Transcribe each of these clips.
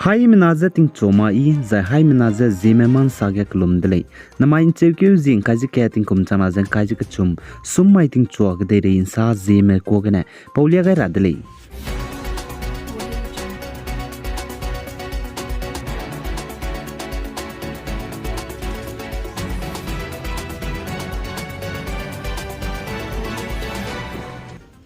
Hai menaza ting choma I za hai menaza Zeme man saga klum delay. Nama in chewkyu zing kaji kating kum chana zang kaji kachum. Summa ting chua gade re insa Zeme kogane. Paulia gai radele.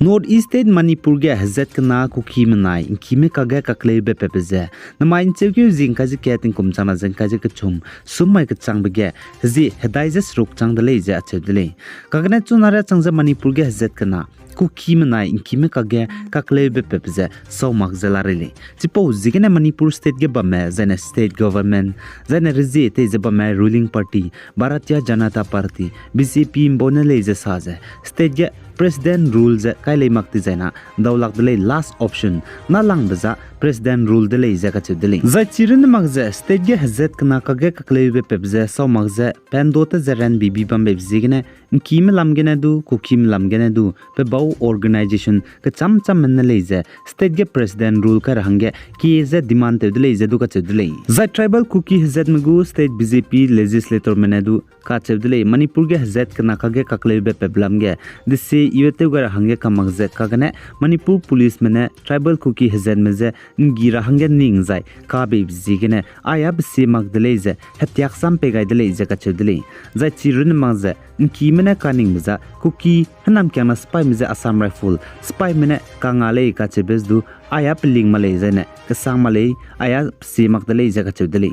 North East State Manipur ge hazat kana ku khimanai inkime kaga kakle be pepeze nama in chewkyu zing kaji kating kum chana zang kaji kachum summai ka chang bege hazi hedaijes ruk chang dele je achedele kagane chunara changja Manipur ge hazat kana ku khimanai inkime kaga kakle be pepeze so magzalarele chipo zigene Manipur state ge bame zane state government zane rizi te je bame ruling party Bharatiya Janata Party BJP mbonele je saje state ge President rules kailai makti jaina dawlak dele last option na lang baza President rule dele jaka chedele za chirin magza state ge hazet kana kage kakle be pebze so magza pendota zaran bibi bambe bzigene kim lamgene du ku kim lamgene du pe bau organization ka cham cham men leje state ge president rule ka range ki je demand dele je du ka chedele za tribal cookie hazet mgu state BJP legislator menedu ka chedele Manipur ge hazet kana kage kakle be peblam ge disse iwete gar hange kamagze kagane Manipur police mene tribal cookie hazet meze ngira hange ningzai ka be bzigene ayab se magdele hetyak sam pe gaidele je ka chedele za chirun magze nki mene kaning meza cookie hanam kyana spy meze Assam rifle spy mene kangale ka chebezdu ayab ling male jene ka sang male ayab se magdele je ka chedele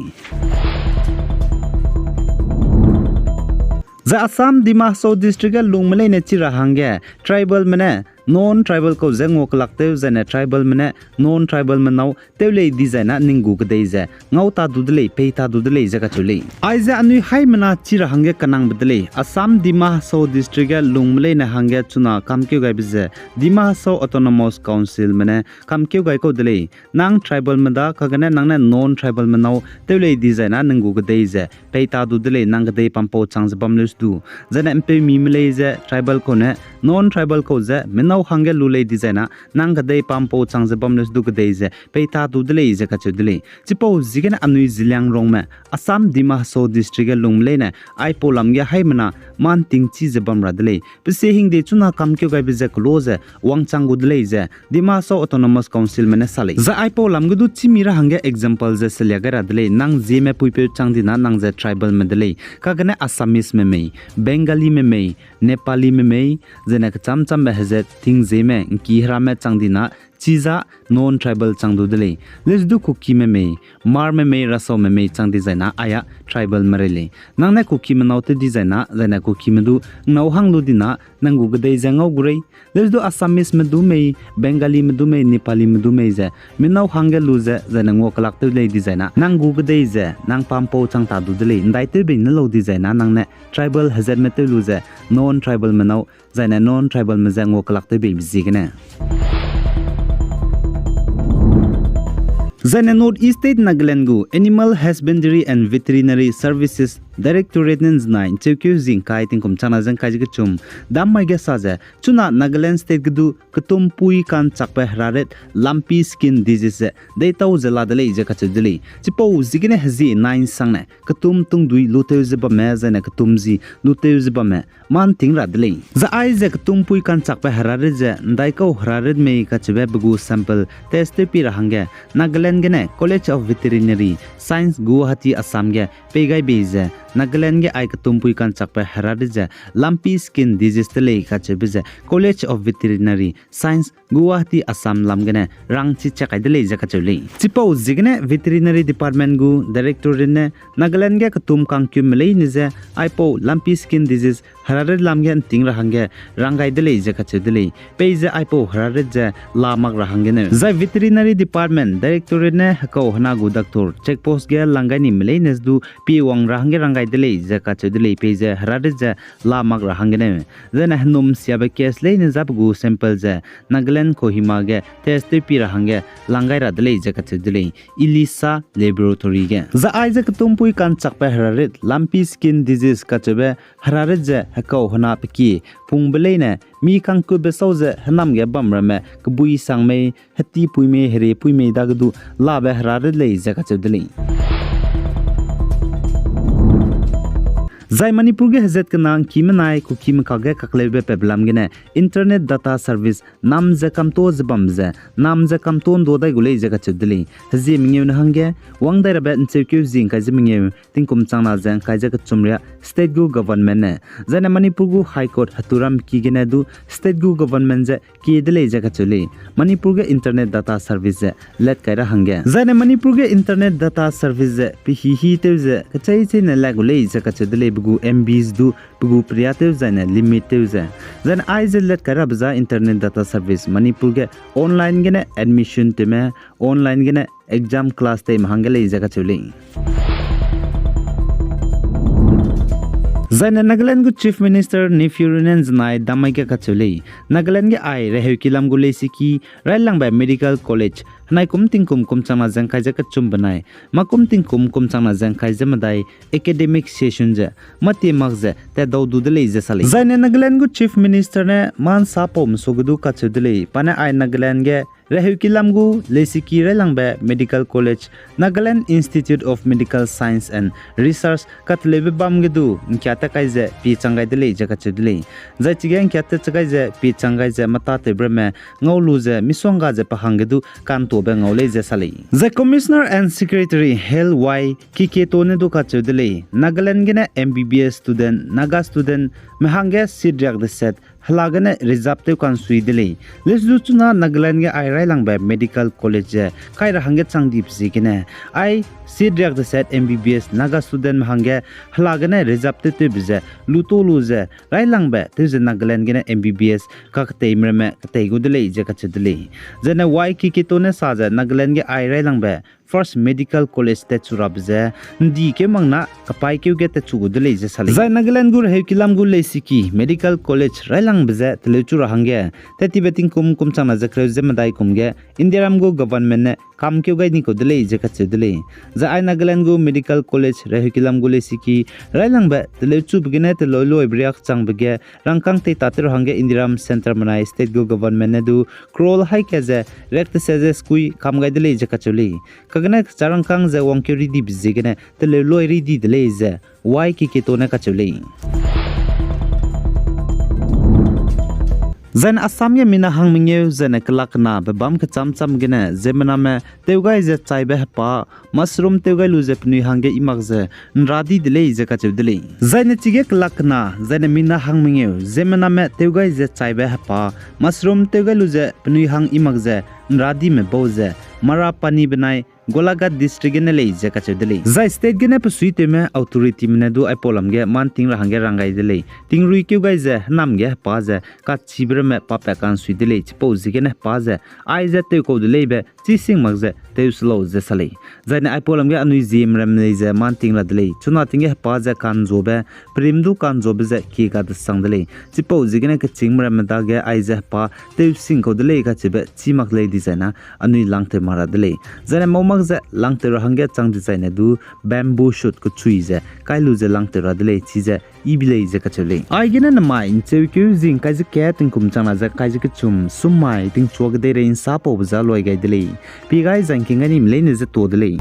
The Assam Dimaso district lungmale ne chira hange tribal mane non tribal ko zengo kolakte zane tribal mane non tribal manau tewle designa ningu gdeize ngauta dudle peita dudle jaga chule aize anui haimana chira hange kanang bedle Assam Dimaso district lungmale ne hange chuna kamkyu gai bize Dimaso autonomous council mane kamkyu gai ko dele nang tribal mada kagane nangne non tribal manau tewle designa ningu gdeize peita dudle nang gdei pampo changs bamlus du zane mpe mimle je tribal ko ne non tribal ko je menau hange lule designa nang gdei pampo changs bamlus du gdei je peita dudle je ka chudle chipo zigen anui zilang rong me Assam Dimaso district lungle ne aipo lamge haimana man tingchi je bamra dele pse hingde chuna kamkyo gai bize close wangchang gudle je Dimaso autonomous council mene sale za aipo lamgudu chimira hange example je selyaga dele nang Zeme puipe changdina nang je tribal medele kagane Assamese me Bengali me Nepali me jena cham cham be hazet thing Zeme ki hrame changdina chiza non tribal changdu dele let's do cookie me mar me raso me changdi jaina aya tribal marele nangne cookie manaute designa jaina cookie medu nau hanglu dina nangu gdei jangau gurei let's do Assamese medu me Bengali medu me Nepali medu me je minau hange luze jaina ngo kalakte le designa nangu gdei je nang pampo changta du dele ndaite be nalo designa nangne tribal hazard mete luze non tribal manau jaina non tribal me jango kalakte be bizigene Zane North East State Nagaland Animal Husbandry and Veterinary Services Directorate Nine Chewkyu Zing Kai Tingkum Chana Zang Kaji Chum Dam Mai Saza Chuna Nagaland State Gdu Kutum Pui Kan Chakpe Raret Lumpy Skin Disease Data Zela Dele Jakachudele Chipo Zigine Hazi Nine Sangne Kutum Tungdui Luteu Zibame Zane Kutumzi Luteu Zibame Man Ting Radele The Isaac Tumpui Kan Chakpe Raret Daiko Raret Me Kachwe Bugu Sample Test Pirahange Nagaland Gene College of Veterinary Science Guwahati Assam Ge Pegai Beze Nagaland ge ai katumpui kan chakpa hararija lumpy skin disease tele khachebize College of Veterinary Science Guwahati Assam lamgene rangchi chakai dele jakachule chipo zigne veterinary department gu director ne Nagaland ge katum kangkyu mele nije aipo lumpy skin disease hararid lamgen tingra hange rangai dele jakachudele peize aipo hararija lamak rahangene za veterinary department director ne hako hana gu doctor checkpost ge langai ni mele nesdu pi wang rahange rangai dele je ka chu dele pe je harare je la mak ra hangene zena hnum sia ba case le ne zap gu sample je Nagaland Kohima ge test pi ra hange langai ra dele je ka chu dele Ilisa laboratory ge za ai je tum pui kan chak pa harare lumpy skin disease ka chebe harare je hakau hona pki phung bele ne mi kang ku be so je hanam ge bam ra me kbui sang me hati pui me here pui me da du la be harare le je ka chu dele Zai Manipur ge hazet ka nang kimanai ku kim ka ge kaklebe peblam gene internet data service nam je kam to zbam je nam je kam ton do dai gule je ka chudli hazi mingeu na hange wang dai rabe nchekyu jing ka jimingeu tingkum changna jang ka je ka chumria state gu government ne zana Manipur gu high court haturam ki gene du state gu government je ki dele je ka chuli Manipur ge internet data service je let kai ra hange zana Manipur ge internet data service je pi hi te je ka chai chai na la gule je ka chudli bugu MBs du bugu priyatev zana limited zan aiz let karabza internet data service Manipur ge online gene admission time online gene exam class time hangale jaga chuli Zana Nagaland gu Chief Minister Nifurinen Znai damai ke kachuli Nagaland ge ai rehu kilam gu lesiki railang ba medical college Hanai kum changna jang kai jaka chum banai ma kum changna jang kai jamadai academic session je mati magje te daudu de le je sali Zaina Nagaland gu Chief Minister ne man sapom sogudu kachudle pana ai Nagaland ge rehu kilam gu lesiki railang ba medical college Nagaland Institute of Medical Science and Research katlebe bam ge du kyata kai je pi changai de le je kachudle zai chigen kyata chagai je pi changai je mata te breme ngolu je misonga je pahang ge du kan The Commissioner and Secretary Hel Y Kiketo ne do kachudle Nagaland gene MBBS student Naga student mehange sidrak de set halagane rizapte kan suidele lesdu chuna Nagaland ge ai railang ba medical college kai ra hange changdip sikine ai sidrak de set MBBS Naga student mehange halagane rizapte te bize luto luze railang ba te Nagaland gene MBBS kakte imreme kate gudele je kachudle jena Y Kiketo ne saja Nagaland ge ai railang ba First Medical College te churabze ndi ke mangna kapai ke ge te chugudle je sali zai Nagaland gur he kilam gur le siki Medical College railang bze tele chura hange te tibeting kum changna jakre je madai kumge indiram go government ne kam ke gai ni ko dele je ka chedele za ai Nagaland gu Medical College re he kilam gur le siki railang ba tele chu bgine te loi briak chang bge rangkang te tater hange indiram center manai state go government ne du krol hai ke je rekt se je skui kam gai dele je ka chuli kagna charangkang je wongke ridi bizigene tele loi ridi dele je why ki to na ka chule Zan Assam ye mina hang mingye zane klakna be bam ka cham gene zemana me teugai je chaibe pa mushroom teugai lu je pni hange imagze nradi dile je ka chudile zane chige klakna zane mina hang mingye zemana me teugai je chaibe pa mushroom teugai lu je pni hang imagze nradi me boze mara pani banai Golagat district ne lei je ka chedele za state gene pa suite me authority me du ai polam ge man ting ra hange rangai dele ting rui kyu gai je nam ge pa je ka chibre me pa pa kan suidele chipo zige ne pa je ai je te ko dele be chi sing mag je te slow je sale za ne ai polam ge anui zim ram ne je man ting ra dele chuna ting ge pa je kan zo be prim du kan zo be je ki ga de sang dele chipo zige ne ka ching ram da ge ai je pa te sing ko dele ka chibe chi mak le di na anui lang te mara dele za ne mo ze langte hange chang design du bamboo shoot ko chui je kailu je langte radle chi je ibile je ka chele ai gena na mai cheu kyu jing kai je ke ting kum chang na je kai je ke chum sumai ting chog de rein sa po za loi gai dele pi gai jang king ani mle ne je to dele